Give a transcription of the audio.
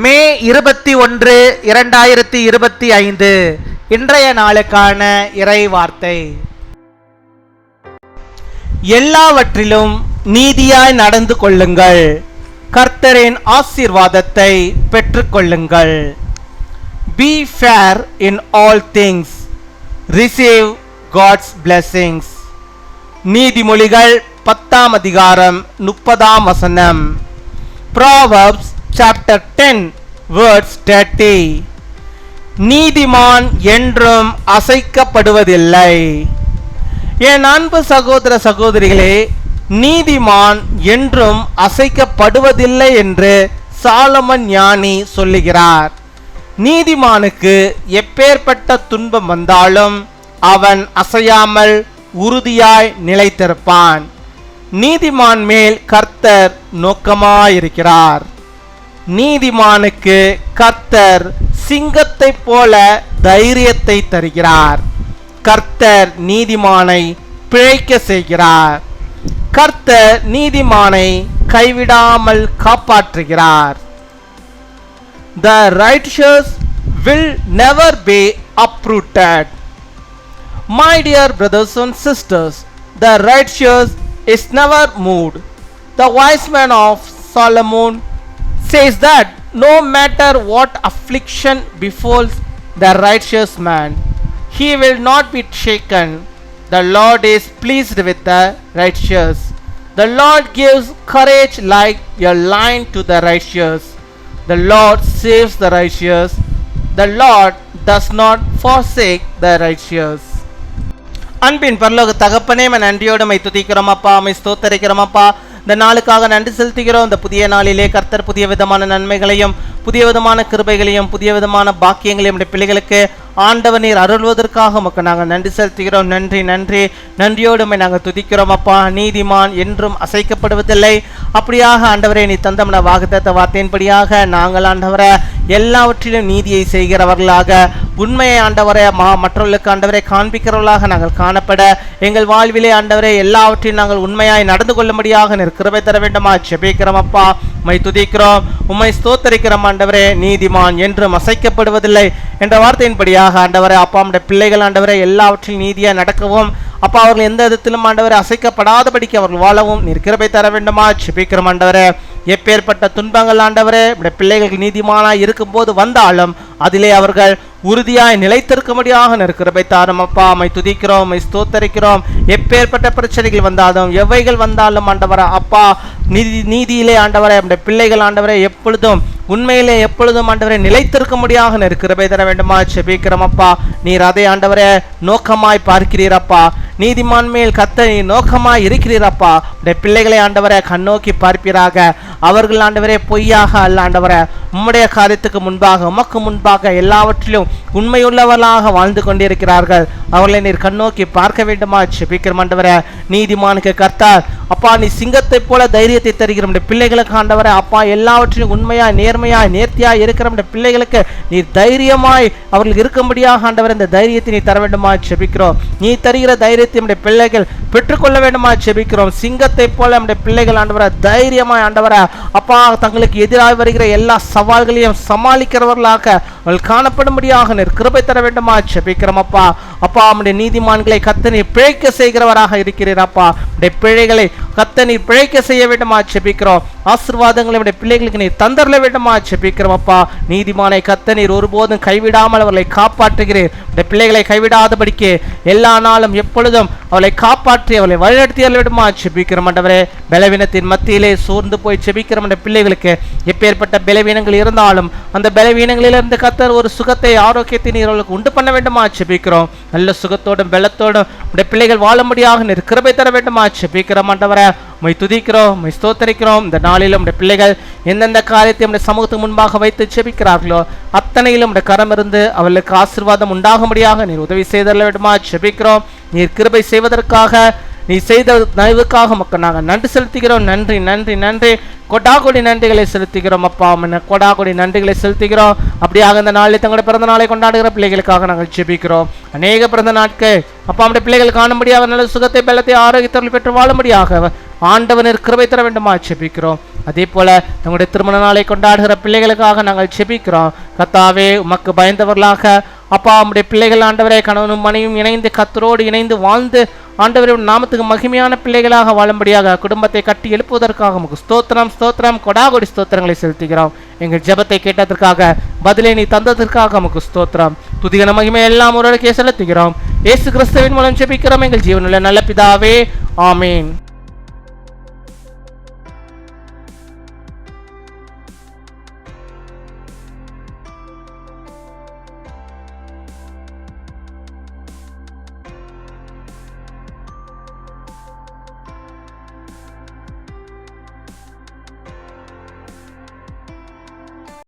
மே 21, 2025 இன்றைய நாளுக்கான இறை வார்த்தை. எல்லாவற்றிலும் நீதியாய் நடந்து கொள்ளுங்கள், கர்த்தரின் ஆசீர்வாதத்தை பெற்றுக்கொள்ளுங்கள். Be fair in all things, receive God's blessings. நீதிமொழிகள் 10ஆம் அதிகாரம் 30ஆம் வசனம். Proverbs chapter 10 verse 30. நீதிமான் என்றும் அசைக்கப்படுவதில்லை. என் அன்பு சகோதர சகோதரிகளே, நீதிமான் என்றும் அசைக்கப்படுவதில்லை என்று சாலமன் ஞானி சொல்லுகிறார். நீதிமானுக்கு எப்பேற்பட்ட துன்பம் வந்தாலும் அவன் அசையாமல் உறுதியாய் நிலைத்திருப்பான். நீதிமான் மேல் கர்த்தர் நோக்கமாயிருக்கிறார். நீதிமானுக்கு கர்த்தர் சிங்கத்தை போல தைரியத்தை தருகிறார். கர்த்தர் நீதிமானை பிழைக்க செய்கிறார். கர்த்தர் நீதிமானை கைவிடாமல் காப்பாற்றுகிறார். The righteous will never be uprooted. My dear brothers and sisters, the righteous is never moved. The wise man of Solomon says that no matter what affliction befalls the righteous man, he will not be shaken. The Lord is pleased with the righteous. The Lord gives courage like a lion to the righteous. The Lord saves the righteous. The Lord does not forsake the righteous. அன்பின் பரலோக தகப்பனே, நன்றியோடு my துதிக்கிறோம் அப்பா, my ஸ்தோத்தரிக்கிறோம் அப்பா. இந்த நாளுக்காக நன்றி செலுத்துகிறோம். இந்த புதிய நாளிலே கர்த்தர் புதிய விதமான நன்மைகளையும் புதிய விதமான கிருபைகளையும் புதிய விதமான பாக்கியங்களையும் நம்முடைய பிள்ளைகளுக்கு ஆண்டவர் நீர் அருள்வதற்காக உமக்கு நாங்கள் நன்றி செலுத்துகிறோம். நன்றி நன்றி நன்றியோடு நாங்கள் துதிக்கிறோம் அப்பா. நீதிமான் என்றும் அசைக்கப்படுவதில்லை. அப்படியாக ஆண்டவரே, நீ தந்தமன வாக்குத்தத்த வார்த்தையின்படியாக நாங்கள் ஆண்டவரை எல்லாவற்றிலும் நீதியை செய்கிறவர்களாக, உண்மையை ஆண்டவரை மற்றவர்களுக்கு ஆண்டவரை காண்பிக்கிறவர்களாக நாங்கள் காணப்பட, எங்கள் வாழ்விலே ஆண்டவரை எல்லாவற்றையும் நாங்கள் உண்மையாய் நடந்து கொள்ளும்படியாக நீர் கிருபை தர வேண்டுமா ஜெபிக்கிறோம் அப்பா. உம்மை துதிக்கிறோம், உம்மை ஸ்தோத்தரிக்கிறோம் ஆண்டவரே. நீதிமான் என்றும் அசைக்கப்படுவதில்லை என்ற வார்த்தையின்படியாக ஆண்டவரே அப்பா, நம்முடைய பிள்ளைகள் ஆண்டவரை எல்லாவற்றிலும் நீதியாக நடக்கவும் அப்பா, அவர்கள் எந்த விதத்திலும் ஆண்டவரை அசைக்கப்படாதபடிக்கு அவர்கள் வாழவும் நீர் கிருபை தர வேண்டுமா ஜெபிக்கிறோம் ஆண்டவரே. எப்பேற்பட்ட துன்பங்கள் ஆண்டவரே நம்முடைய பிள்ளைகளுக்கு நீதிமானாய் இருக்கும்போது வந்தாலும் அதிலே அவர்கள் உறுதியாய் நிலைத்திருக்கும்படியாக கிருபை தாரும் அப்பா. மை துதிக்கிறோம், மை ஸ்தோத்தரிக்கிறோம். எப்பேற்பட்ட பிரச்சனைகள் வந்தாலும் எவைகள் வந்தாலும் ஆண்டவரே அப்பா, நீதியிலே ஆண்டவரே நம்முடைய பிள்ளைகள் ஆண்டவரே எப்பொழுதும் உண்மையிலே எப்பொழுதும் ஆண்டவரை நிலைத்திருக்கும்படியாக கிருபை தர வேண்டுமா ஜெபிக்கிறோம் அப்பா. நீர் அதை ஆண்டவரே நோக்கமாய் பார்க்கிறீரப்பா. நீதிமான் மேல் கர்த்தர் நீர் நோக்கமாய் இருக்கிறீரப்பா. உடைய பிள்ளைகளை ஆண்டவரை கண்ணோக்கி பார்ப்பீராக. அவர்கள் ஆண்டவரே பொய்யாக அல்ல ஆண்டவரை, உம்முடைய காரியத்துக்கு முன்பாக உமக்கு முன்பாக எல்லாவற்றிலும் உண்மையுள்ளவர்களாக வாழ்ந்து கொண்டிருக்கிறார்கள். அவர்களை நீர் கண்ணோக்கி பார்க்க வேண்டுமா ஜெபிக்கிறோம் ஆண்டவரே. நீதிமானுக்கு கர்த்தர் அப்பா, நீ சிங்கத்தை போல தைரியத்தை தருகிற நம்முடைய பிள்ளைகளுக்கு ஆண்டவரை அப்பா, எல்லாவற்றிலும் உண்மையாய் நேர்மையாய் நேர்த்தியாய் இருக்கிற நம்முடைய பிள்ளைகளுக்கு நீர் தைரியமாய் அவர்கள் இருக்கும்படியாக ஆண்டவர் இந்த தைரியத்தை நீ தர வேண்டுமா ஜெபிக்கிறோம். நீ தருகிற தைரியத்தை நம்முடைய பிள்ளைகள் பெற்றுக்கொள்ள வேண்டுமா ஜெபிக்கிறோம். சிங்கத்தை போல நம்முடைய பிள்ளைகள் ஆண்டவரை தைரியமாய் ஆண்டவரை அப்பா, தங்களுக்கு எதிராக வருகிற எல்லா சவால்களையும் சமாளிக்கிறவர்களாக அவர்கள் காணப்படும்படியாக நீர் கிருபை தர வேண்டுமா ஜெபிக்கிறோம் அப்பா. அப்பா, நம்முடைய நீதிமான்களை கர்த்தர் நீர் பிழைக்க செய்கிறவராக இருக்கிறீர் அப்பா. நம்முடைய பிழைகளை கர்த்தர் நீர் பிழைக்க செய்ய வேண்டுமா ஜெபிக்கிறோம். ஆசீர்வாதங்களை நம்முடைய பிள்ளைகளுக்கு நீர் தந்தரல வேண்டுமா ஜெபிக்கிறோம் அப்பா. நீதிமானை கர்த்தர் நீர் ஒருபோதும் கைவிடாமல் அவர்களை காப்பாற்றுகிறீர். நம்முடைய பிள்ளைகளை கைவிடாதபடிக்கு எல்லா நாளும் எப்பொழுதும் அவளை காப்பாற்றி அவளை வழிநடத்தி வேண்டுமா ஜெபிக்கிறோம் ஆண்டவரே. பலவீனத்தின் மத்தியிலே சோர்ந்து போய் ஜெபிக்கிற பிள்ளைகளுக்கு எப்பேற்பட்ட பலவீனங்கள் இருந்தாலும் அந்த பலவீனங்களிலிருந்து கர்த்தர் ஒரு சுகத்தை ஆரோக்கியத்தை நீர் அவர்களுக்கு உண்டு பண்ண வேண்டுமா ஜெபிக்கிறோம். நல்ல சுகத்தோடும் பலத்தோடும் உடைய பிள்ளைகள் வாழும்படியாக நீர் கிருபை தர வேண்டுமா ஜெபிக்கிறோம் ஆண்டவரே. மை துதிக்கிறோம், மை ஸ்தோத்தரிக்கிறோம். இந்த நாளிலும் உடைய பிள்ளைகள் எந்தெந்த காரியத்தை நம்முடைய சமூகத்துக்கு முன்பாக வைத்து ஜெபிக்கிறார்களோ அத்தனையிலும் உடைய கரம் இருந்து அவர்களுக்கு ஆசீர்வாதம் உண்டாகும்படியாக நீர் உதவி செய்தல வேண்டுமா ஜெபிக்கிறோம். நீர் கிருபை செய்வதற்காக நீ செய்த தயவுக்காக மக்கள் நாங்கள் நன்றி செலுத்துகிறோம். நன்றி நன்றி நன்றி. கொடாகொடி நன்றிகளை செலுத்துகிறோம் அப்பா. கொடாகொடி நன்றிகளை செலுத்துகிறோம். அப்படியாக இந்த நாளில் தங்களுடைய பிறந்த நாளை கொண்டாடுகிற பிள்ளைகளுக்காக நாங்கள் ஜெபிக்கிறோம். அநேக பிறந்த நாட்கள் அப்பா, நம்முடைய பிள்ளைகள் காணும்படியாக நல்ல சுகத்தை பலத்தை ஆரோக்கியத்தை பெற்று வாழும்படியாக ஆண்டவனர் கிருபை தர வேண்டுமா ஜெபிக்கிறோம். அதே போல தங்களுடைய திருமண நாளை கொண்டாடுகிற பிள்ளைகளுக்காக நாங்கள் ஜெபிக்கிறோம். கர்த்தாவே, உமக்கு பயந்தவர்களாக அப்பா நம்முடைய பிள்ளைகள் ஆண்டவரே கணவனும் மனைவியும் இணைந்து கர்த்தரோடு இணைந்து வாழ்ந்து ஆண்டவரே நாமத்துக்கு மகிமையான பிள்ளைகளாக வாழும்படியாக குடும்பத்தை கட்டி எழுப்புவதற்காக உமக்கு ஸ்தோத்திரம் ஸ்தோத்திரம் கொடாகொடி ஸ்தோத்திரங்களை செலுத்துகிறோம். எங்கள் ஜெபத்தை கேட்டதற்காக பதிலை நீ தந்ததற்காக உமக்கு ஸ்தோத்திரம். துதிகன மகிமை எல்லாம் ஒருவருக்கே செலுத்துகிறோம். இயேசு கிறிஸ்துவின் மூலம் ஜெபிக்கிறோம் எங்கள் ஜீவனுள்ள நல்ல பிதாவே, ஆமீன்.